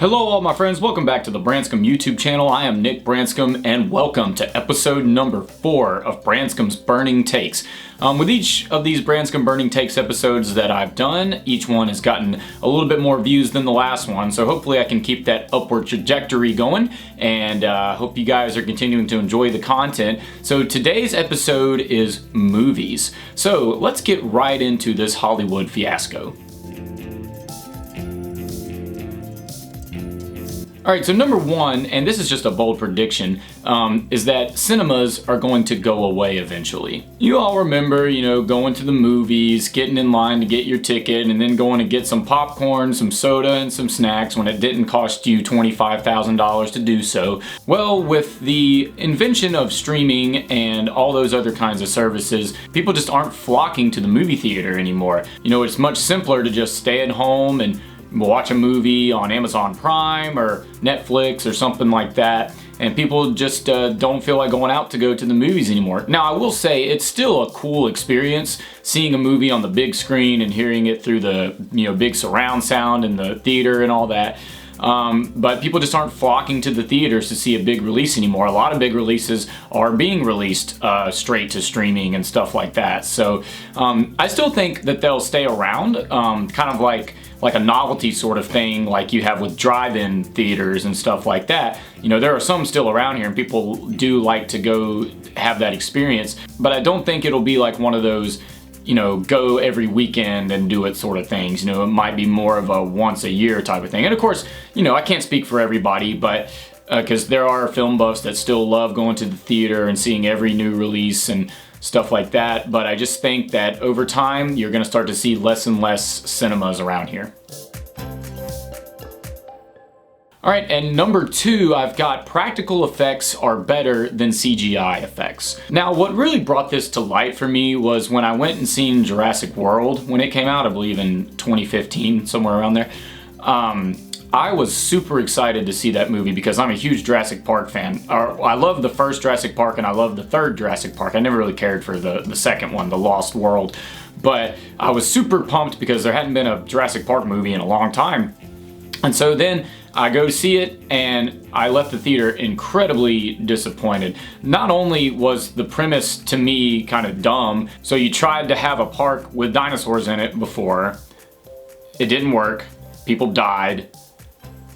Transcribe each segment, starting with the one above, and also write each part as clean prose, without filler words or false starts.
Hello all my friends, welcome back to the Branscome YouTube channel. I am Nick Branscome and welcome to episode number 4 of Branscome's Burning Takes. With each of these Branscome Burning Takes episodes that I've done, each one has gotten a little bit more views than the last one, so hopefully I can keep that upward trajectory going, and hope you guys are continuing to enjoy the content. So today's episode is movies. So let's get right into this Hollywood fiasco. Alright, so number 1, and this is just a bold prediction, is that cinemas are going to go away eventually. You all remember, going to the movies, getting in line to get your ticket, and then going to get some popcorn, some soda, and some snacks when it didn't cost you $25,000 to do so. Well, with the invention of streaming and all those other kinds of services, people just aren't flocking to the movie theater anymore. It's much simpler to just stay at home and watch a movie on Amazon Prime or Netflix or something like that, and people just don't feel like going out to go to the movies anymore. Now, I will say it's still a cool experience seeing a movie on the big screen and hearing it through the big surround sound in the theater and all that. But people just aren't flocking to the theaters to see a big release anymore. A lot of big releases are being released straight to streaming and stuff like that. So I still think that they'll stay around, kind of like a novelty sort of thing like you have with drive-in theaters and stuff like that. There are some still around here and people do like to go have that experience, but I don't think it'll be like one of those go every weekend and do it sort of things. It might be more of a once a year type of thing. And of course, I can't speak for everybody, but because there are film buffs that still love going to the theater and seeing every new release and stuff like that. But I just think that over time, you're gonna start to see less and less cinemas around here. All right, and number 2, I've got practical effects are better than CGI effects. Now, what really brought this to light for me was when I went and seen Jurassic World when it came out, I believe in 2015, somewhere around there. I was super excited to see that movie because I'm a huge Jurassic Park fan. I love the first Jurassic Park and I love the third Jurassic Park. I never really cared for the second one, The Lost World. But I was super pumped because there hadn't been a Jurassic Park movie in a long time. And so then I go to see it and I left the theater incredibly disappointed. Not only was the premise to me kind of dumb, so you tried to have a park with dinosaurs in it before, it didn't work, people died,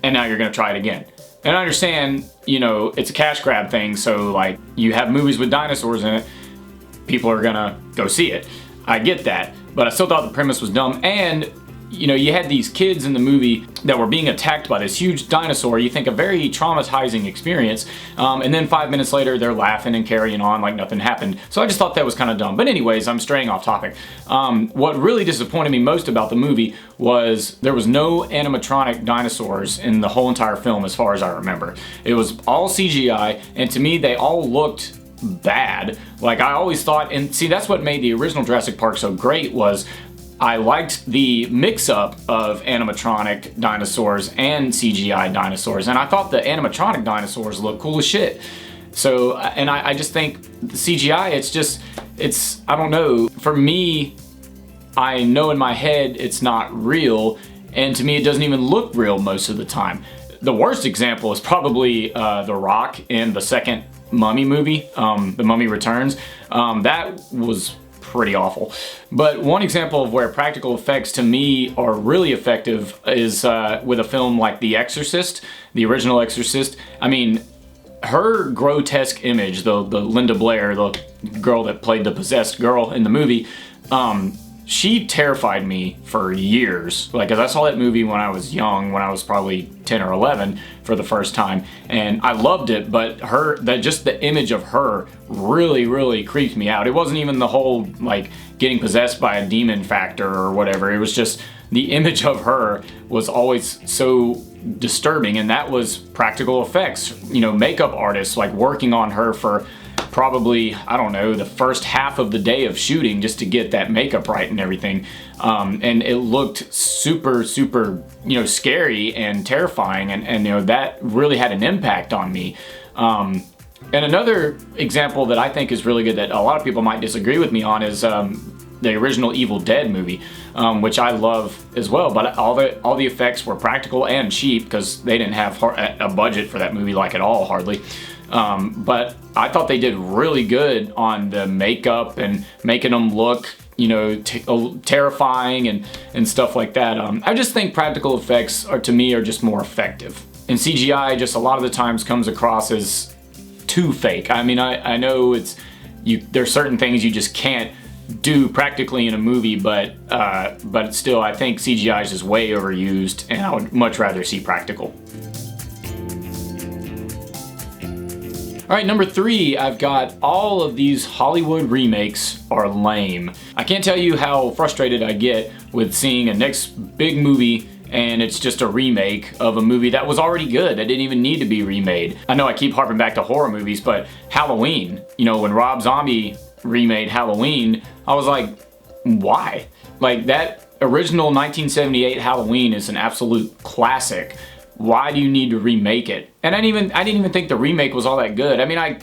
and now you're gonna try it again. And I understand, it's a cash grab thing, so like you have movies with dinosaurs in it, people are gonna go see it. I get that, but I still thought the premise was dumb, and you had these kids in the movie that were being attacked by this huge dinosaur. You think a very traumatizing experience, and then 5 minutes later they're laughing and carrying on like nothing happened. So I just thought that was kind of dumb. But anyways, I'm straying off topic. What really disappointed me most about the movie was there was no animatronic dinosaurs in the whole entire film as far as I remember. It was all CGI, and to me they all looked bad. Like I always thought, and see that's what made the original Jurassic Park so great was I liked the mix-up of animatronic dinosaurs and CGI dinosaurs, and I thought the animatronic dinosaurs looked cool as shit. So, and I just think the CGI, it's, I don't know, for me, I know in my head it's not real, and to me it doesn't even look real most of the time. The worst example is probably The Rock in the second Mummy movie, The Mummy Returns. That was pretty awful. But one example of where practical effects to me are really effective is with a film like The Exorcist, the original Exorcist. I mean, her grotesque image, the Linda Blair, the girl that played the possessed girl in the movie, she terrified me for years. Like, 'cause I saw that movie when I was young, when I was probably 10 or 11 for the first time, and I loved it, but just the image of her really, really creeped me out. It wasn't even the whole, like, getting possessed by a demon factor or whatever. It was just the image of her was always so disturbing, and that was practical effects. Makeup artists, like, working on her for probably, I don't know, the first half of the day of shooting just to get that makeup right and everything. And it looked super, super, scary and terrifying, and that really had an impact on me. And another example that I think is really good that a lot of people might disagree with me on is the original Evil Dead movie, which I love as well. But all the effects were practical and cheap because they didn't have a budget for that movie, like at all, hardly. But I thought they did really good on the makeup and making them look, you know, terrifying and stuff like that. I just think practical effects to me are just more effective. And CGI just a lot of the times comes across as too fake. I mean, I know there's certain things you just can't do practically in a movie, but still, I think CGI is just way overused, and I would much rather see practical. All right, number 3, I've got all of these Hollywood remakes are lame. I can't tell you how frustrated I get with seeing a next big movie and it's just a remake of a movie that was already good, that didn't even need to be remade. I know I keep harping back to horror movies, but Halloween, you know, when Rob Zombie remade Halloween, I was like, why? Like, that original 1978 Halloween is an absolute classic. Why do you need to remake it? And I didn't even think the remake was all that good. I mean, I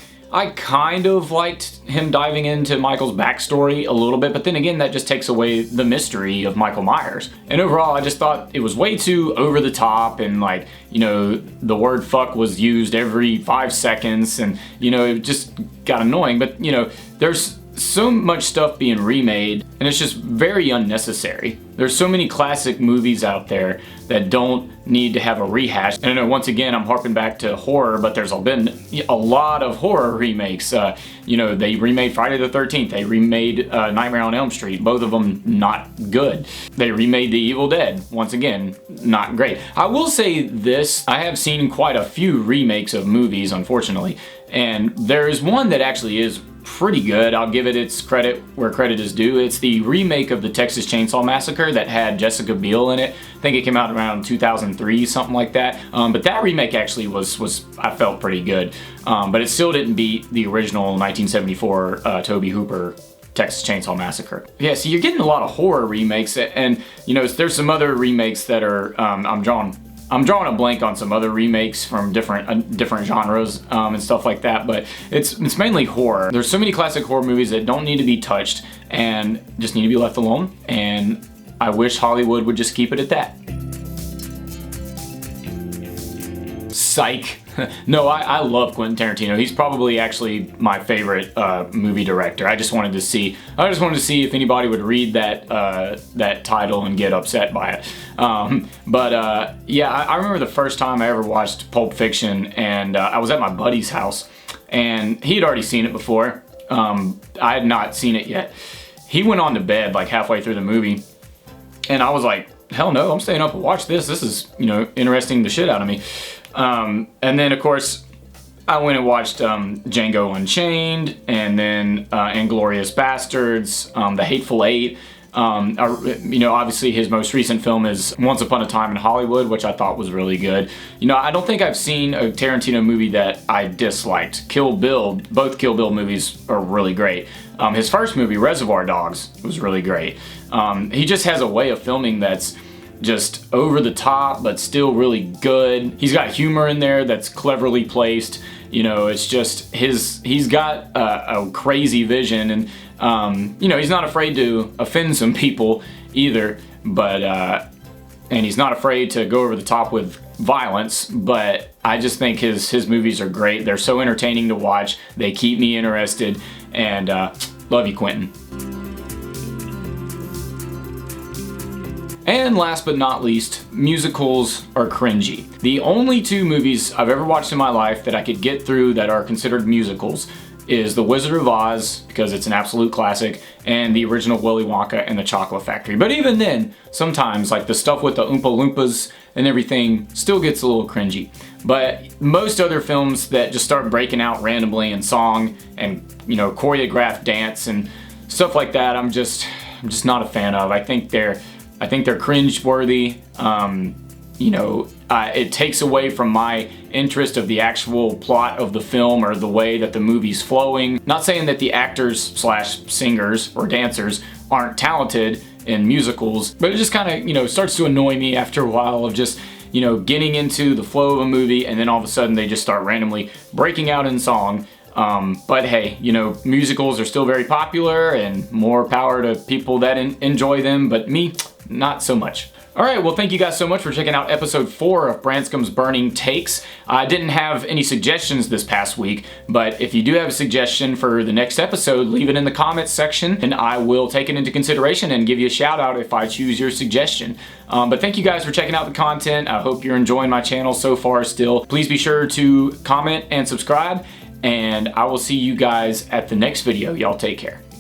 kind of liked him diving into Michael's backstory a little bit, but then again, that just takes away the mystery of Michael Myers. And overall, I just thought it was way too over the top, and like, you know, the word fuck was used every 5 seconds, and, you know, it just got annoying. But, you know, there's so much stuff being remade, and it's just very unnecessary. There's so many classic movies out there that don't need to have a rehash. And I know, once again, I'm harping back to horror, but there's been a lot of horror remakes. You know, they remade Friday the 13th. They remade Nightmare on Elm Street. Both of them not good. They remade The Evil Dead. Once again, not great. I will say this, I have seen quite a few remakes of movies, unfortunately, and there is one that actually is pretty good. I'll give it its credit where credit is due. It's the remake of the Texas Chainsaw Massacre that had Jessica Biel in it. I think it came out around 2003, something like that. But that remake actually was I felt pretty good. But it still didn't beat the original 1974 Tobe Hooper Texas Chainsaw Massacre. Yeah, so you're getting a lot of horror remakes, and you know, there's some other remakes that are I'm drawing a blank on some other remakes from different genres and stuff like that, but it's mainly horror. There's so many classic horror movies that don't need to be touched and just need to be left alone, and I wish Hollywood would just keep it at that. Psych. No, I love Quentin Tarantino. He's probably actually my favorite movie director. I just wanted to see if anybody would read that title and get upset by it. Yeah, I remember the first time I ever watched Pulp Fiction, and I was at my buddy's house, and he had already seen it before. I had not seen it yet. He went on to bed like halfway through the movie, and I was like, hell no, I'm staying up to watch this. This is, you know, interesting the shit out of me. And then, of course, I went and watched Django Unchained, and then Inglourious Bastards, The Hateful Eight. You know, obviously his most recent film is Once Upon a Time in Hollywood, which I thought was really good. You know, I don't think I've seen a Tarantino movie that I disliked. Kill Bill, both Kill Bill movies are really great. His first movie, Reservoir Dogs, was really great. He just has a way of filming that's just over the top, but still really good. He's got humor in there that's cleverly placed. You know, it's just he's got a crazy vision, and you know, he's not afraid to offend some people either, but and he's not afraid to go over the top with violence. But I just think his movies are great. They're so entertaining to watch. They keep me interested, and love you, Quentin. And last but not least, musicals are cringy. The only 2 movies I've ever watched in my life that I could get through that are considered musicals is The Wizard of Oz, because it's an absolute classic, and the original Willy Wonka and the Chocolate Factory. But even then, sometimes, like the stuff with the Oompa Loompas and everything still gets a little cringy. But most other films that just start breaking out randomly in song and, you know, choreographed dance and stuff like that, I'm just not a fan of. I think they're cringe-worthy. You know, it takes away from my interest of the actual plot of the film or the way that the movie's flowing. Not saying that the actors/singers or dancers aren't talented in musicals, but it just kind of, you know, starts to annoy me after a while of just, you know, getting into the flow of a movie, and then all of a sudden they just start randomly breaking out in song. But hey, you know, musicals are still very popular and more power to people that enjoy them, but me, not so much. All right, well, thank you guys so much for checking out episode 4 of Branscome's Burning Takes. I didn't have any suggestions this past week, but if you do have a suggestion for the next episode, leave it in the comments section and I will take it into consideration and give you a shout out if I choose your suggestion. But thank you guys for checking out the content. I hope you're enjoying my channel so far still. Please be sure to comment and subscribe, and I will see you guys at the next video. Y'all take care.